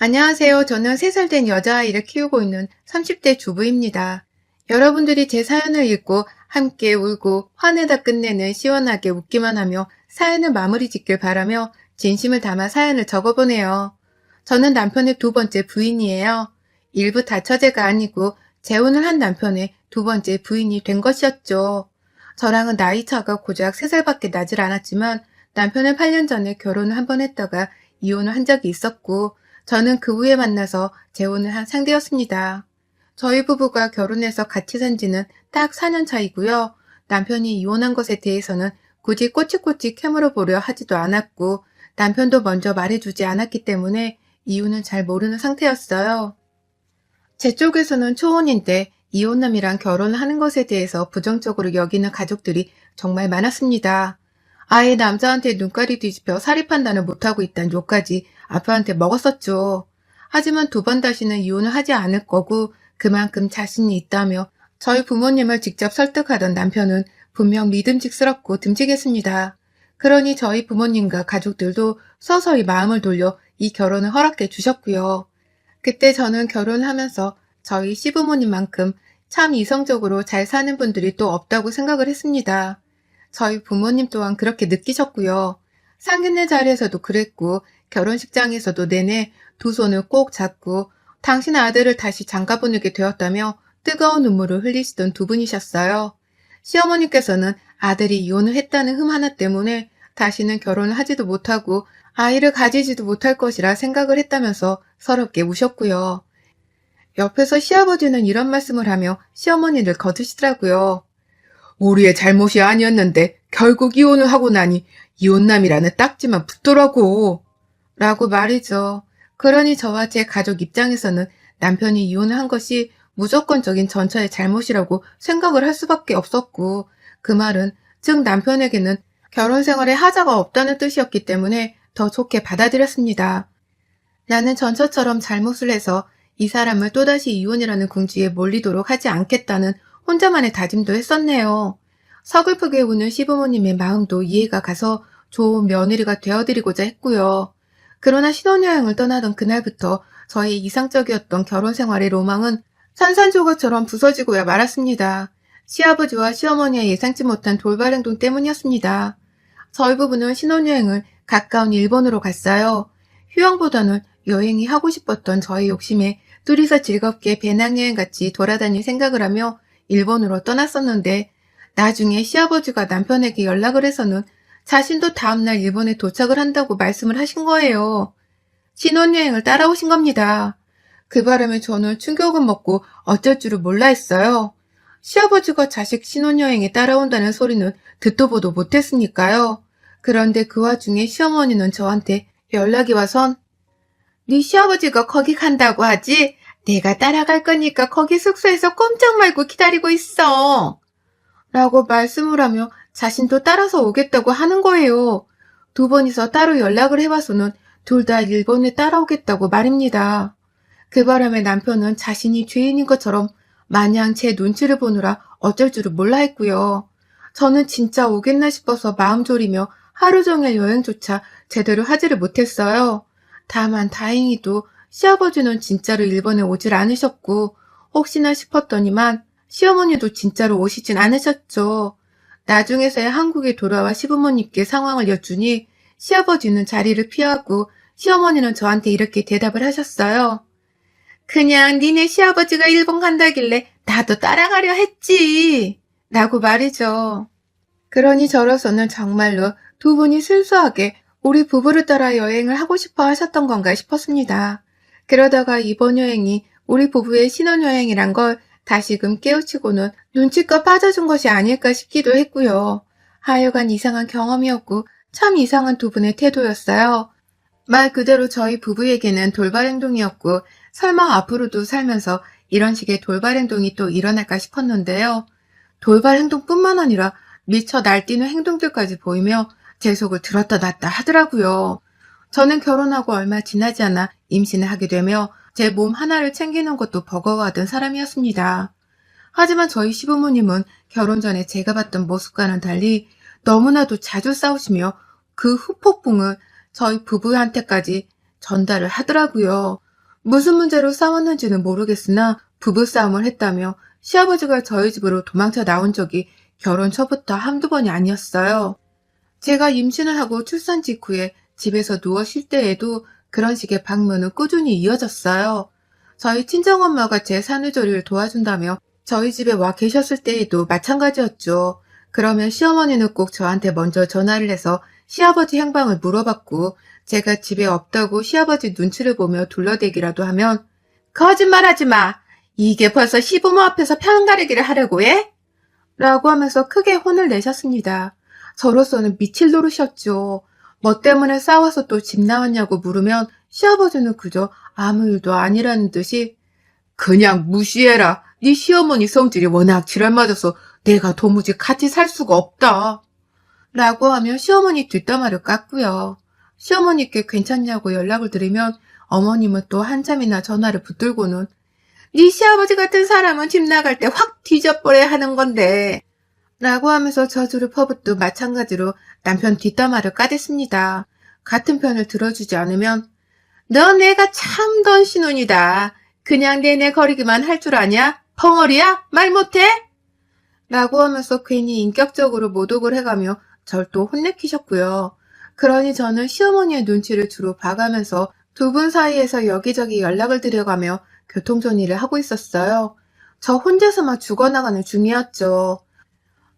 안녕하세요. 저는 3살 된 여자아이를 키우고 있는 30대 주부입니다. 여러분들이 제 사연을 읽고 함께 울고 화내다 끝내는 시원하게 웃기만 하며 사연을 마무리 짓길 바라며 진심을 담아 사연을 적어보네요. 저는 남편의 두 번째 부인이에요. 일부 다처제가 아니고 재혼을 한 남편의 두 번째 부인이 된 것이었죠. 저랑은 나이차가 고작 3살밖에 나질 않았지만 남편은 8년 전에 결혼을 한 번 했다가 이혼을 한 적이 있었고 저는 그 후에 만나서 재혼을 한 상대였습니다. 저희 부부가 결혼해서 같이 산 지는 딱 4년 차이고요. 남편이 이혼한 것에 대해서는 굳이 꼬치꼬치 캐물어 보려 하지도 않았고 남편도 먼저 말해주지 않았기 때문에 이유는 잘 모르는 상태였어요. 제 쪽에서는 초혼인데 이혼남이랑 결혼을 하는 것에 대해서 부정적으로 여기는 가족들이 정말 많았습니다. 아예 남자한테 눈깔이 뒤집혀 사리 판단을 못하고 있다는 욕까지 아빠한테 먹었었죠. 하지만 두 번 다시는 이혼을 하지 않을 거고 그만큼 자신이 있다며 저희 부모님을 직접 설득하던 남편은 분명 믿음직스럽고 듬직했습니다. 그러니 저희 부모님과 가족들도 서서히 마음을 돌려 이 결혼을 허락해 주셨고요. 그때 저는 결혼하면서 저희 시부모님만큼 참 이성적으로 잘 사는 분들이 또 없다고 생각을 했습니다. 저희 부모님 또한 그렇게 느끼셨고요. 상견례 자리에서도 그랬고 결혼식장에서도 내내 두 손을 꼭 잡고 당신 아들을 다시 장가 보내게 되었다며 뜨거운 눈물을 흘리시던 두 분이셨어요. 시어머니께서는 아들이 이혼을 했다는 흠 하나 때문에 다시는 결혼을 하지도 못하고 아이를 가지지도 못할 것이라 생각을 했다면서 서럽게 우셨고요. 옆에서 시아버지는 이런 말씀을 하며 시어머니를 거두시더라고요. 우리의 잘못이 아니었는데 결국 이혼을 하고 나니 이혼남이라는 딱지만 붙더라고. 라고 말이죠. 그러니 저와 제 가족 입장에서는 남편이 이혼을 한 것이 무조건적인 전처의 잘못이라고 생각을 할 수밖에 없었고 그 말은 즉 남편에게는 결혼 생활에 하자가 없다는 뜻이었기 때문에 더 좋게 받아들였습니다. 나는 전처처럼 잘못을 해서 이 사람을 또다시 이혼이라는 궁지에 몰리도록 하지 않겠다는 혼자만의 다짐도 했었네요. 서글프게 우는 시부모님의 마음도 이해가 가서 좋은 며느리가 되어드리고자 했고요. 그러나 신혼여행을 떠나던 그날부터 저의 이상적이었던 결혼 생활의 로망은 산산조각처럼 부서지고야 말았습니다. 시아버지와 시어머니의 예상치 못한 돌발 행동 때문이었습니다. 저희 부부는 신혼여행을 가까운 일본으로 갔어요. 휴양보다는 여행이 하고 싶었던 저의 욕심에 둘이서 즐겁게 배낭여행같이 돌아다닐 생각을 하며 일본으로 떠났었는데 나중에 시아버지가 남편에게 연락을 해서는 자신도 다음날 일본에 도착을 한다고 말씀을 하신 거예요. 신혼여행을 따라오신 겁니다. 그 바람에 저는 충격을 먹고 어쩔 줄을 몰라 했어요. 시아버지가 자식 신혼여행에 따라온다는 소리는 듣도 보도 못했으니까요. 그런데 그 와중에 시어머니는 저한테 연락이 와선 네 시아버지가 거기 간다고 하지? 내가 따라갈 거니까 거기 숙소에서 꼼짝 말고 기다리고 있어. 라고 말씀을 하며 자신도 따라서 오겠다고 하는 거예요. 두 번이서 따로 연락을 해봐서는 둘 다 일본에 따라오겠다고 말입니다. 그 바람에 남편은 자신이 죄인인 것처럼 마냥 제 눈치를 보느라 어쩔 줄을 몰라 했고요. 저는 진짜 오겠나 싶어서 마음 졸이며 하루 종일 여행조차 제대로 하지를 못했어요. 다만 다행히도 시아버지는 진짜로 일본에 오질 않으셨고 혹시나 싶었더니만 시어머니도 진짜로 오시진 않으셨죠. 나중에서야 한국에 돌아와 시부모님께 상황을 여쭈니 시아버지는 자리를 피하고 시어머니는 저한테 이렇게 대답을 하셨어요. 그냥 니네 시아버지가 일본 간다길래 나도 따라가려 했지. 라고 말이죠. 그러니 저로서는 정말로 두 분이 순수하게 우리 부부를 따라 여행을 하고 싶어 하셨던 건가 싶었습니다. 그러다가 이번 여행이 우리 부부의 신혼여행이란 걸 다시금 깨우치고는 눈치껏 빠져준 것이 아닐까 싶기도 했고요. 하여간 이상한 경험이었고 참 이상한 두 분의 태도였어요. 말 그대로 저희 부부에게는 돌발 행동이었고 설마 앞으로도 살면서 이런 식의 돌발 행동이 또 일어날까 싶었는데요. 돌발 행동뿐만 아니라 미쳐 날뛰는 행동들까지 보이며 제 속을 들었다 놨다 하더라고요. 저는 결혼하고 얼마 지나지 않아 임신을 하게 되며 제 몸 하나를 챙기는 것도 버거워하던 사람이었습니다. 하지만 저희 시부모님은 결혼 전에 제가 봤던 모습과는 달리 너무나도 자주 싸우시며 그 후폭풍을 저희 부부한테까지 전달을 하더라고요. 무슨 문제로 싸웠는지는 모르겠으나 부부싸움을 했다며 시아버지가 저희 집으로 도망쳐 나온 적이 결혼 초부터 한두 번이 아니었어요. 제가 임신을 하고 출산 직후에 집에서 누워 쉴 때에도 그런 식의 방문은 꾸준히 이어졌어요. 저희 친정엄마가 제 산후조리를 도와준다며 저희 집에 와 계셨을 때에도 마찬가지였죠. 그러면 시어머니는 꼭 저한테 먼저 전화를 해서 시아버지 행방을 물어봤고, 제가 집에 없다고 시아버지 눈치를 보며 둘러대기라도 하면 거짓말하지 마! 이게 벌써 시부모 앞에서 편가르기를 하려고 해? 라고 하면서 크게 혼을 내셨습니다. 저로서는 미칠 노릇이었죠. 뭐 때문에 싸워서 또 집 나왔냐고 물으면 시아버지는 그저 아무 일도 아니라는 듯이 그냥 무시해라. 네 시어머니 성질이 워낙 지랄맞아서 내가 도무지 같이 살 수가 없다. 라고 하며 시어머니 뒷담화를 깠고요. 시어머니께 괜찮냐고 연락을 드리면 어머님은 또 한참이나 전화를 붙들고는 네 시아버지 같은 사람은 집 나갈 때 확 뒤져버려야 하는 건데 라고 하면서 저주를 퍼붓도 마찬가지로 남편 뒷담화를 까댔습니다. 같은 편을 들어주지 않으면 너 내가 참던 신혼이다. 그냥 내내 거리기만 할 줄 아냐? 벙어리야? 말 못해? 라고 하면서 괜히 인격적으로 모독을 해가며 절 또 혼내키셨고요. 그러니 저는 시어머니의 눈치를 주로 봐가면서 두 분 사이에서 여기저기 연락을 드려가며 교통정리를 하고 있었어요. 저 혼자서만 죽어나가는 중이었죠.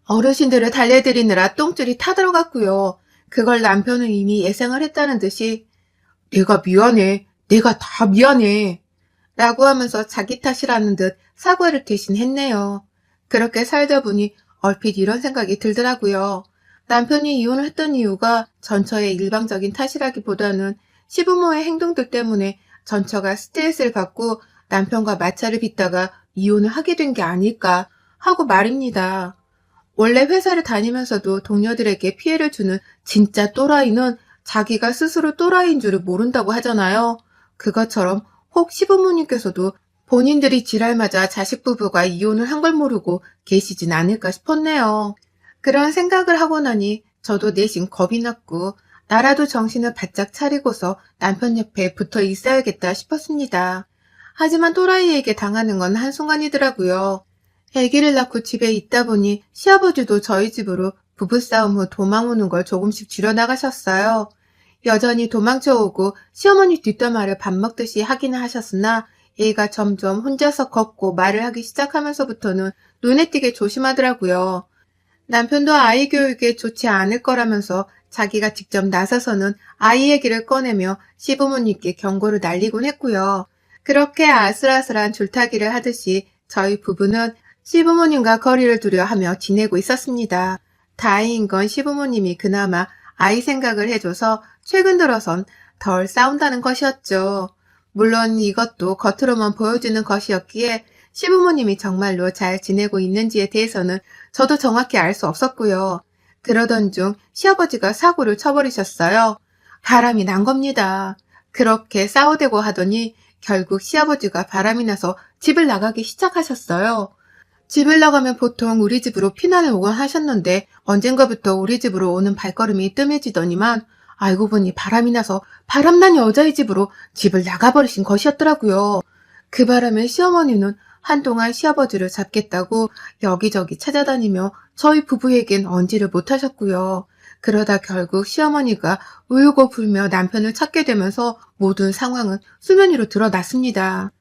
어르신들을 달래드리느라 똥줄이 타들어갔고요. 그걸 남편은 이미 예상을 했다는 듯이 내가 미안해. 내가 다 미안해. 라고 하면서 자기 탓이라는 듯 사과를 대신 했네요. 그렇게 살다 보니 얼핏 이런 생각이 들더라고요. 남편이 이혼을 했던 이유가 전처의 일방적인 탓이라기보다는 시부모의 행동들 때문에 전처가 스트레스를 받고 남편과 마찰을 빚다가 이혼을 하게 된 게 아닐까 하고 말입니다. 원래 회사를 다니면서도 동료들에게 피해를 주는 진짜 또라이는 자기가 스스로 또라이인 줄을 모른다고 하잖아요. 그것처럼 혹 시부모님께서도 본인들이 지랄 맞아 자식 부부가 이혼을 한 걸 모르고 계시진 않을까 싶었네요. 그런 생각을 하고 나니 저도 내심 겁이 났고 나라도 정신을 바짝 차리고서 남편 옆에 붙어 있어야겠다 싶었습니다. 하지만 또라이에게 당하는 건 한순간이더라고요. 아기를 낳고 집에 있다 보니 시아버지도 저희 집으로 부부싸움 후 도망 오는 걸 조금씩 줄여나가셨어요. 여전히 도망쳐오고 시어머니 뒷담화를 밥 먹듯이 하기는 하셨으나 얘가 점점 혼자서 걷고 말을 하기 시작하면서부터는 눈에 띄게 조심하더라고요. 남편도 아이 교육에 좋지 않을 거라면서 자기가 직접 나서서는 아이 얘기를 꺼내며 시부모님께 경고를 날리곤 했고요. 그렇게 아슬아슬한 줄타기를 하듯이 저희 부부는 시부모님과 거리를 두려 하며 지내고 있었습니다. 다행인 건 시부모님이 그나마 아이 생각을 해줘서 최근 들어선 덜 싸운다는 것이었죠. 물론 이것도 겉으로만 보여지는 것이었기에 시부모님이 정말로 잘 지내고 있는지에 대해서는 저도 정확히 알 수 없었고요. 그러던 중 시아버지가 사고를 쳐버리셨어요. 바람이 난 겁니다. 그렇게 싸우대고 하더니 결국 시아버지가 바람이 나서 집을 나가기 시작하셨어요. 집을 나가면 보통 우리 집으로 피난을 오곤 하셨는데 언젠가부터 우리 집으로 오는 발걸음이 뜸해지더니만 알고 보니 바람이 나서 바람난 여자의 집으로 집을 나가버리신 것이었더라고요. 그 바람에 시어머니는 한동안 시아버지를 잡겠다고 여기저기 찾아다니며 저희 부부에겐 언지를 못하셨고요. 그러다 결국 시어머니가 울고 불며 남편을 찾게 되면서 모든 상황은 수면 위로 드러났습니다.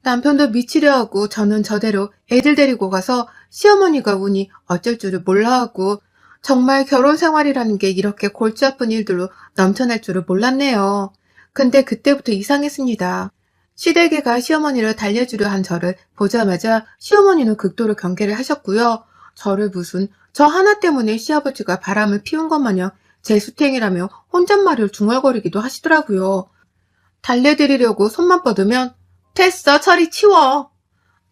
남편도 미치려 하고 저는 저대로 애들 데리고 가서 시어머니가 우니 어쩔 줄을 몰라 하고 정말 결혼 생활이라는 게 이렇게 골치 아픈 일들로 넘쳐날 줄을 몰랐네요. 근데 그때부터 이상했습니다. 시댁에가 시어머니를 달래주려 한 저를 보자마자 시어머니는 극도로 경계를 하셨고요. 저를 무슨 저 하나 때문에 시아버지가 바람을 피운 것 마냥 제 수탱이라며 혼잣말을 중얼거리기도 하시더라고요. 달래드리려고 손만 뻗으면 됐어, 저리 치워!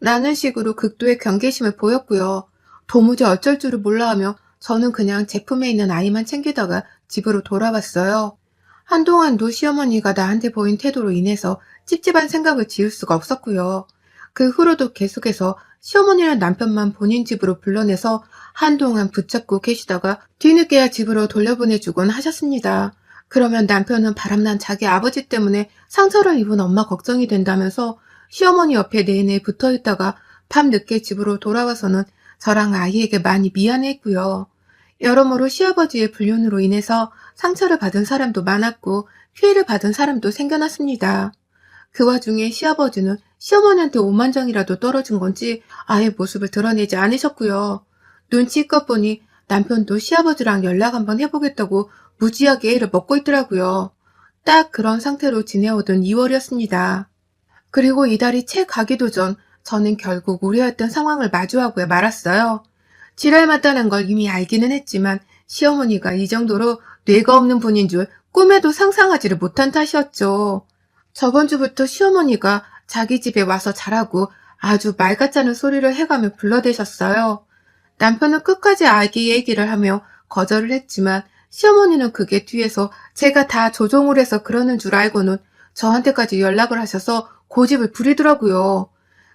라는 식으로 극도의 경계심을 보였고요. 도무지 어쩔 줄을 몰라 하며 저는 그냥 제품에 있는 아이만 챙기다가 집으로 돌아왔어요. 한동안도 시어머니가 나한테 보인 태도로 인해서 찝찝한 생각을 지울 수가 없었고요. 그 후로도 계속해서 시어머니는 남편만 본인 집으로 불러내서 한동안 붙잡고 계시다가 뒤늦게야 집으로 돌려보내주곤 하셨습니다. 그러면 남편은 바람난 자기 아버지 때문에 상처를 입은 엄마 걱정이 된다면서 시어머니 옆에 내내 붙어 있다가 밤늦게 집으로 돌아와서는 저랑 아이에게 많이 미안해했고요. 여러모로 시아버지의 불륜으로 인해서 상처를 받은 사람도 많았고 피해를 받은 사람도 생겨났습니다. 그 와중에 시아버지는 시어머니한테 오만정이라도 떨어진 건지 아예 모습을 드러내지 않으셨고요. 눈치껏 보니 남편도 시아버지랑 연락 한번 해보겠다고 무지하게 애를 먹고 있더라고요. 딱 그런 상태로 지내오던 2월이었습니다. 그리고 이달이 채 가기도 전 저는 결국 우려했던 상황을 마주하고 말았어요. 지랄 맞다는 걸 이미 알기는 했지만 시어머니가 이 정도로 뇌가 없는 분인 줄 꿈에도 상상하지를 못한 탓이었죠. 저번 주부터 시어머니가 자기 집에 와서 자라고 아주 말 같자는 소리를 해가며 불러대셨어요. 남편은 끝까지 아기 얘기를 하며 거절을 했지만 시어머니는 그게 뒤에서 제가 다 조종을 해서 그러는 줄 알고는 저한테까지 연락을 하셔서 고집을 부리더라고요.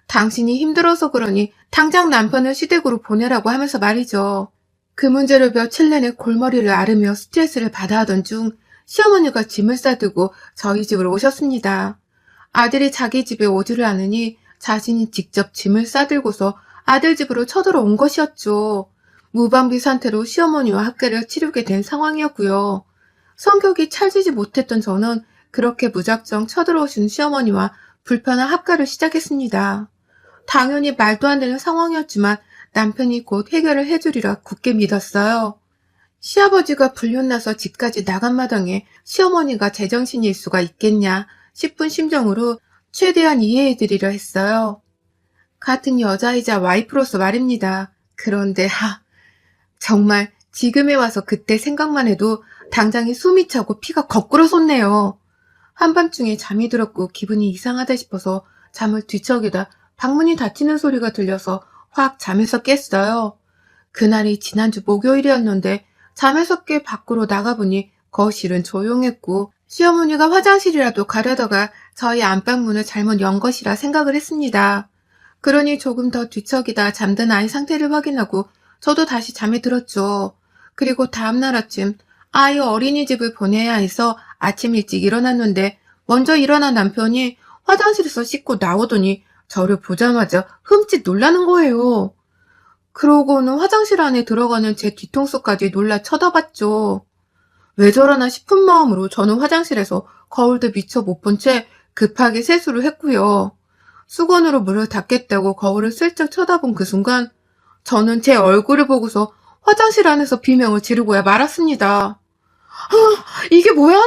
당신이 힘들어서 그러니 당장 남편을 시댁으로 보내라고 하면서 말이죠. 그 문제로 며칠 내내 골머리를 앓으며 스트레스를 받아 하던 중 시어머니가 짐을 싸들고 저희 집으로 오셨습니다. 아들이 자기 집에 오지를 않으니 자신이 직접 짐을 싸들고서 아들 집으로 쳐들어온 것이었죠. 무방비 상태로 시어머니와 학교를 치르게 된 상황이었고요. 성격이 찰지지 못했던 저는 그렇게 무작정 쳐들어오신 시어머니와 불편한 합가를 시작했습니다. 당연히 말도 안 되는 상황이었지만 남편이 곧 해결을 해주리라 굳게 믿었어요. 시아버지가 불륜나서 집까지 나간 마당에 시어머니가 제정신일 수가 있겠냐 싶은 심정으로 최대한 이해해드리려 했어요. 같은 여자이자 와이프로서 말입니다. 그런데 정말 지금에 와서 그때 생각만 해도 당장에 숨이 차고 피가 거꾸로 솟네요. 한밤중에 잠이 들었고 기분이 이상하다 싶어서 잠을 뒤척이다 방문이 닫히는 소리가 들려서 확 잠에서 깼어요. 그날이 지난주 목요일이었는데 잠에서 깨 밖으로 나가보니 거실은 조용했고 시어머니가 화장실이라도 가려다가 저희 안방문을 잘못 연 것이라 생각을 했습니다. 그러니 조금 더 뒤척이다 잠든 아이 상태를 확인하고 저도 다시 잠에 들었죠. 그리고 다음날 아침 아이 어린이집을 보내야 해서 아침 일찍 일어났는데 먼저 일어난 남편이 화장실에서 씻고 나오더니 저를 보자마자 흠칫 놀라는 거예요. 그러고는 화장실 안에 들어가는 제 뒤통수까지 놀라 쳐다봤죠. 왜 저러나 싶은 마음으로 저는 화장실에서 거울도 미처 못 본 채 급하게 세수를 했고요. 수건으로 물을 닦겠다고 거울을 슬쩍 쳐다본 그 순간 저는 제 얼굴을 보고서 화장실 안에서 비명을 지르고야 말았습니다. 이게 뭐야?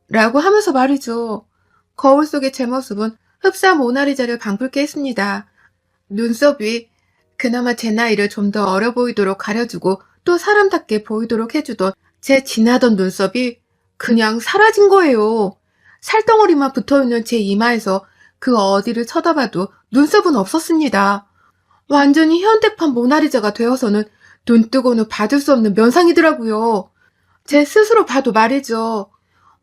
라고 하면서 말이죠. 거울 속의 제 모습은 흡사 모나리자를 방불케 했습니다. 눈썹이 그나마 제 나이를 좀 더 어려 보이도록 가려주고 또 사람답게 보이도록 해주던 제 진하던 눈썹이 그냥 사라진 거예요. 살덩어리만 붙어있는 제 이마에서 그 어디를 쳐다봐도 눈썹은 없었습니다. 완전히 현대판 모나리자가 되어서는 눈 뜨고는 받을 수 없는 면상이더라고요. 제 스스로 봐도 말이죠.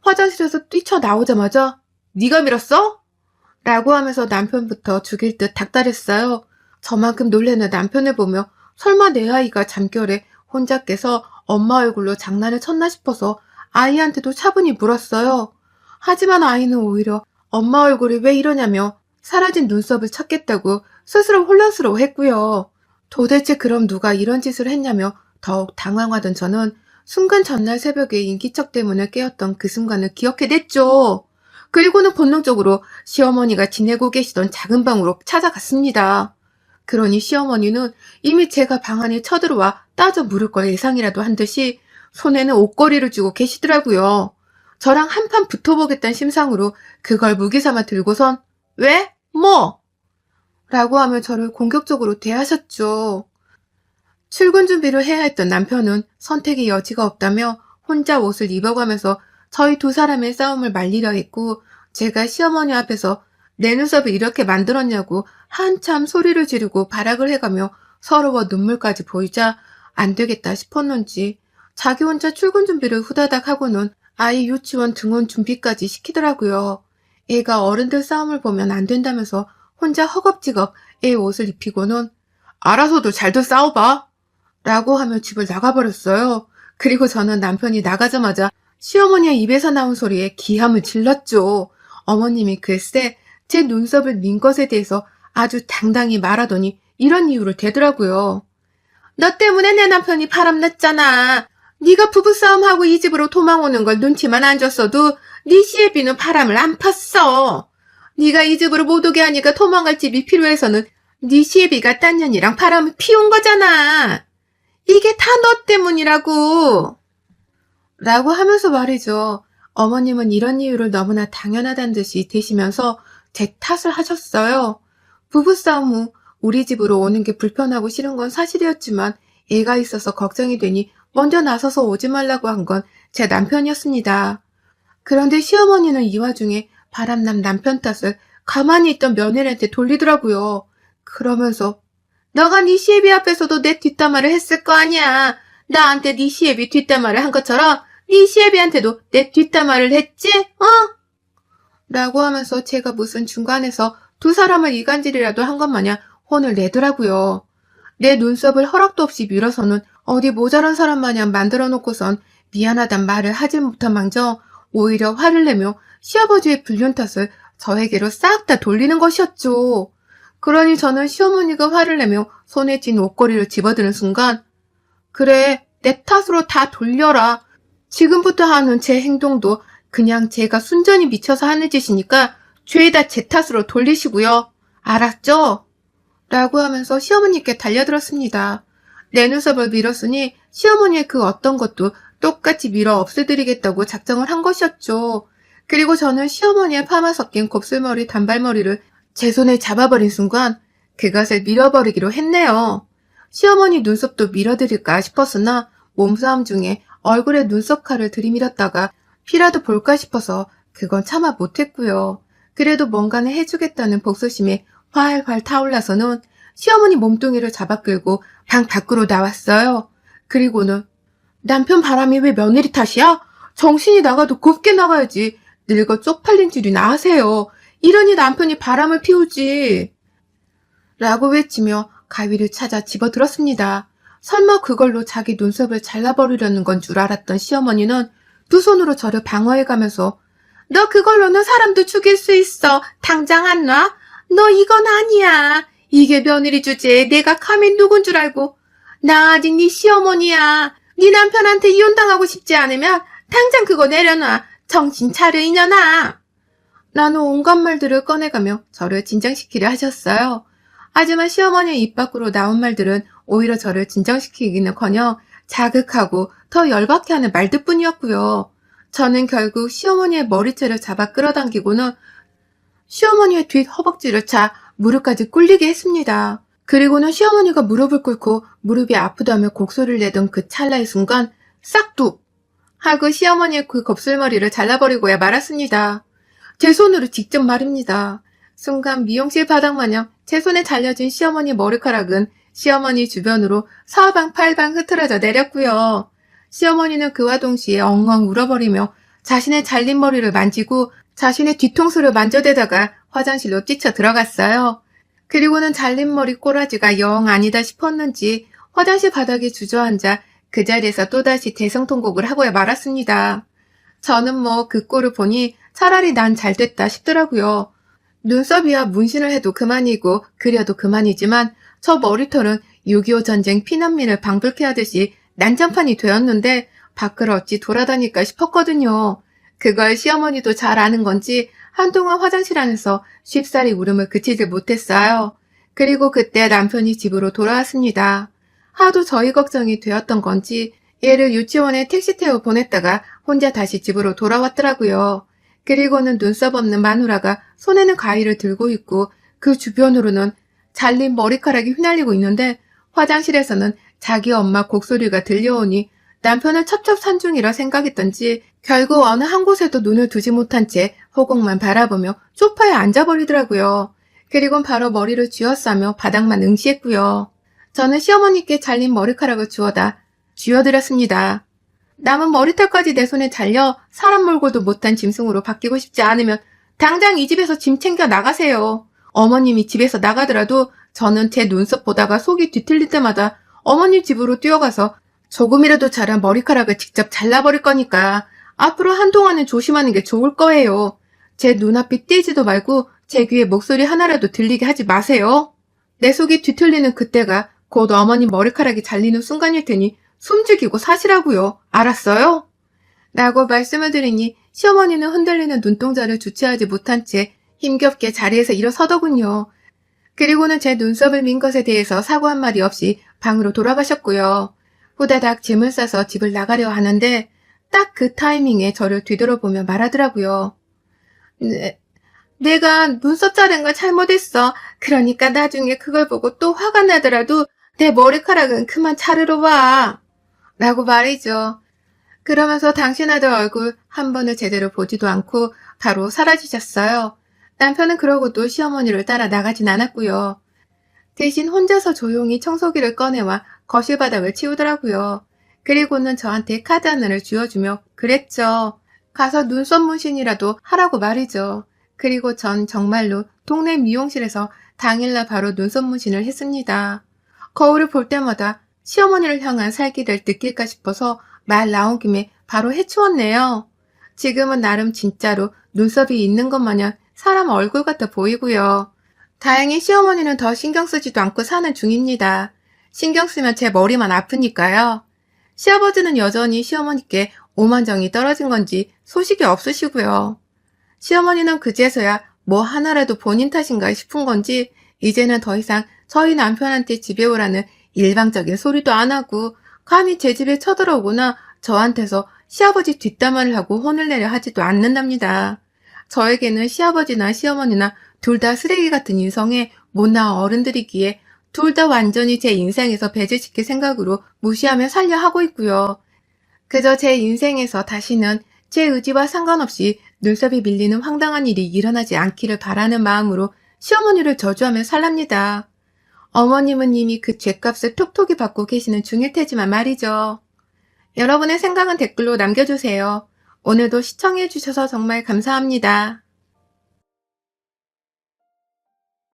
화장실에서 뛰쳐나오자마자 네가 밀었어? 라고 하면서 남편부터 죽일 듯 닥달했어요. 저만큼 놀래는 남편을 보며 설마 내 아이가 잠결에 혼자 깨서 엄마 얼굴로 장난을 쳤나 싶어서 아이한테도 차분히 물었어요. 하지만 아이는 오히려 엄마 얼굴이 왜 이러냐며 사라진 눈썹을 찾겠다고 스스로 혼란스러워했고요. 도대체 그럼 누가 이런 짓을 했냐며 더욱 당황하던 저는 순간 전날 새벽에 인기척 때문에 깨었던 그 순간을 기억해냈죠. 그리고는 본능적으로 시어머니가 지내고 계시던 작은 방으로 찾아갔습니다. 그러니 시어머니는 이미 제가 방 안에 쳐들어와 따져 물을 걸 예상이라도 한 듯이 손에는 옷걸이를 쥐고 계시더라고요. 저랑 한판 붙어보겠다는 심상으로 그걸 무기삼아 들고선 왜? 뭐? 라고 하며 저를 공격적으로 대하셨죠. 출근 준비를 해야 했던 남편은 선택의 여지가 없다며 혼자 옷을 입어가면서 저희 두 사람의 싸움을 말리려 했고 제가 시어머니 앞에서 내 눈썹을 이렇게 만들었냐고 한참 소리를 지르고 발악을 해가며 서러워 눈물까지 보이자 안 되겠다 싶었는지 자기 혼자 출근 준비를 후다닥 하고는 아이 유치원 등원 준비까지 시키더라고요. 애가 어른들 싸움을 보면 안 된다면서 혼자 허겁지겁 애 옷을 입히고는 알아서도 잘도 싸워봐 라고 하며 집을 나가버렸어요. 그리고 저는 남편이 나가자마자 시어머니의 입에서 나온 소리에 기함을 질렀죠. 어머님이 글쎄 제 눈썹을 민 것에 대해서 아주 당당히 말하더니 이런 이유를 대더라고요. 너 때문에 내 남편이 바람났잖아. 네가 부부싸움하고 이 집으로 도망오는 걸 눈치만 안 줬어도 네 시애비는 바람을 안 폈어. 네가 이 집으로 못 오게 하니까 도망갈 집이 필요해서는 네 시애비가 딴 년이랑 바람을 피운 거잖아. 이게 다 너 때문이라고. 라고 하면서 말이죠. 어머님은 이런 이유를 너무나 당연하다는 듯이 대시면서 제 탓을 하셨어요. 부부싸움 후 우리 집으로 오는 게 불편하고 싫은 건 사실이었지만 애가 있어서 걱정이 되니 먼저 나서서 오지 말라고 한 건 제 남편이었습니다. 그런데 시어머니는 이 와중에 바람난 남편 탓을 가만히 있던 며느리한테 돌리더라고요. 그러면서 너가 네 시애비 앞에서도 내 뒷담화를 했을 거 아니야. 나한테 네 시애비 뒷담화를 한 것처럼 네 시애비한테도 내 뒷담화를 했지? 어? 라고 하면서 제가 무슨 중간에서 두 사람을 이간질이라도 한 것 마냥 혼을 내더라고요. 내 눈썹을 허락도 없이 밀어서는 어디 모자란 사람 마냥 만들어 놓고선 미안하단 말을 하지 못한 망정 오히려 화를 내며 시아버지의 불륜 탓을 저에게로 싹 다 돌리는 것이었죠. 그러니 저는 시어머니가 화를 내며 손에 쥔 옷걸이를 집어드는 순간 그래 내 탓으로 다 돌려라. 지금부터 하는 제 행동도 그냥 제가 순전히 미쳐서 하는 짓이니까 죄다 제 탓으로 돌리시고요. 알았죠? 라고 하면서 시어머니께 달려들었습니다. 내 눈썹을 밀었으니 시어머니의 그 어떤 것도 똑같이 밀어 없애드리겠다고 작정을 한 것이었죠. 그리고 저는 시어머니의 파마 섞인 곱슬머리 단발머리를 제 손에 잡아버린 순간 그것을 밀어버리기로 했네요. 시어머니 눈썹도 밀어드릴까 싶었으나 몸싸움 중에 얼굴에 눈썹 칼을 들이밀었다가 피라도 볼까 싶어서 그건 차마 못했고요. 그래도 뭔가는 해주겠다는 복수심에 활활 타올라서는 시어머니 몸뚱이를 잡아 끌고 방 밖으로 나왔어요. 그리고는 남편 바람이 왜 며느리 탓이야? 정신이 나가도 곱게 나가야지. 늙어 쪽팔린 줄이나 아세요. 이러니 남편이 바람을 피우지. 라고 외치며 가위를 찾아 집어들었습니다. 설마 그걸로 자기 눈썹을 잘라버리려는 건 줄 알았던 시어머니는 두 손으로 저를 방어해가면서 너 그걸로는 사람도 죽일 수 있어. 당장 안 놔? 너 이건 아니야. 이게 며느리 주제에 내가 감히 누군 줄 알고. 나 아직 네 시어머니야. 네 남편한테 이혼당하고 싶지 않으면 당장 그거 내려놔. 정신 차려 이년아. 나는 온갖 말들을 꺼내가며 저를 진정시키려 하셨어요. 하지만 시어머니의 입 밖으로 나온 말들은 오히려 저를 진정시키기는커녕 자극하고 더 열받게 하는 말들뿐이었고요. 저는 결국 시어머니의 머리채를 잡아 끌어당기고는 시어머니의 뒷 허벅지를 차 무릎까지 꿇리게 했습니다. 그리고는 시어머니가 무릎을 꿇고 무릎이 아프다며 곡소리를 내던 그 찰나의 순간 싹둑 하고 시어머니의 그 곱슬머리를 잘라버리고야 말았습니다. 제 손으로 직접 말입니다. 순간 미용실 바닥마냥 제 손에 잘려진 시어머니 머리카락은 시어머니 주변으로 사방팔방 흐트러져 내렸고요. 시어머니는 그와 동시에 엉엉 울어버리며 자신의 잘린 머리를 만지고 자신의 뒤통수를 만져대다가 화장실로 뛰쳐 들어갔어요. 그리고는 잘린 머리 꼬라지가 영 아니다 싶었는지 화장실 바닥에 주저앉아 그 자리에서 또다시 대성통곡을 하고야 말았습니다. 저는 뭐 그 꼴을 보니 차라리 난 잘됐다 싶더라고요. 눈썹이야 문신을 해도 그만이고 그려도 그만이지만 저 머리털은 6.25 전쟁 피난민을 방불케 하듯이 난장판이 되었는데 밖을 어찌 돌아다닐까 싶었거든요. 그걸 시어머니도 잘 아는 건지 한동안 화장실 안에서 쉽사리 울음을 그치질 못했어요. 그리고 그때 남편이 집으로 돌아왔습니다. 하도 저희 걱정이 되었던 건지 얘를 유치원에 택시 태워 보냈다가 혼자 다시 집으로 돌아왔더라고요. 그리고는 눈썹 없는 마누라가 손에는 가위를 들고 있고 그 주변으로는 잘린 머리카락이 휘날리고 있는데 화장실에서는 자기 엄마 곡소리가 들려오니 남편은 첩첩산중이라 생각했던지 결국 어느 한 곳에도 눈을 두지 못한 채 허공만 바라보며 소파에 앉아버리더라고요. 그리곤 바로 머리를 쥐어싸며 바닥만 응시했고요. 저는 시어머니께 잘린 머리카락을 주워다 쥐어드렸습니다. 남은 머리털까지 내 손에 잘려 사람 몰고도 못한 짐승으로 바뀌고 싶지 않으면 당장 이 집에서 짐 챙겨 나가세요. 어머님이 집에서 나가더라도 저는 제 눈썹 보다가 속이 뒤틀릴 때마다 어머님 집으로 뛰어가서 조금이라도 자란 머리카락을 직접 잘라버릴 거니까 앞으로 한동안은 조심하는 게 좋을 거예요. 제 눈앞이 띄지도 말고 제 귀에 목소리 하나라도 들리게 하지 마세요. 내 속이 뒤틀리는 그때가 곧 어머니 머리카락이 잘리는 순간일 테니 숨죽이고 사시라고요. 알았어요? 라고 말씀을 드리니 시어머니는 흔들리는 눈동자를 주체하지 못한 채 힘겹게 자리에서 일어서더군요. 그리고는 제 눈썹을 민 것에 대해서 사과 한마디 없이 방으로 돌아가셨고요. 후다닥 짐을 싸서 집을 나가려 하는데 딱 그 타이밍에 저를 뒤돌아보며 말하더라고요. 내가 눈썹 자른 걸 잘못했어. 그러니까 나중에 그걸 보고 또 화가 나더라도 내 머리카락은 그만 자르러 와. 라고 말이죠. 그러면서 당신 아들 얼굴 한 번을 제대로 보지도 않고 바로 사라지셨어요. 남편은 그러고도 시어머니를 따라 나가진 않았고요. 대신 혼자서 조용히 청소기를 꺼내와 거실 바닥을 치우더라고요. 그리고는 저한테 카드 하나를 쥐어주며 그랬죠. 가서 눈썹 문신이라도 하라고 말이죠. 그리고 전 정말로 동네 미용실에서 당일날 바로 눈썹 문신을 했습니다. 거울을 볼 때마다 시어머니를 향한 살기를 느낄까 싶어서 말 나온 김에 바로 해치웠네요. 지금은 나름 진짜로 눈썹이 있는 것 마냥 사람 얼굴 같아 보이고요. 다행히 시어머니는 더 신경 쓰지도 않고 사는 중입니다. 신경 쓰면 제 머리만 아프니까요. 시아버지는 여전히 시어머니께 오만정이 떨어진 건지 소식이 없으시고요. 시어머니는 그제서야 뭐 하나라도 본인 탓인가 싶은 건지 이제는 더 이상 저희 남편한테 집에 오라는 일방적인 소리도 안 하고 감히 제 집에 쳐들어오거나 저한테서 시아버지 뒷담화를 하고 혼을 내려 하지도 않는답니다. 저에게는 시아버지나 시어머니나 둘 다 쓰레기 같은 인성의 못난 어른들이기에 둘 다 완전히 제 인생에서 배제시킬 생각으로 무시하며 살려 하고 있고요. 그저 제 인생에서 다시는 제 의지와 상관없이 눈썹이 밀리는 황당한 일이 일어나지 않기를 바라는 마음으로 시어머니를 저주하며 살랍니다. 어머님은 이미 그 죗값을 톡톡히 받고 계시는 중일 테지만 말이죠. 여러분의 생각은 댓글로 남겨주세요. 오늘도 시청해주셔서 정말 감사합니다.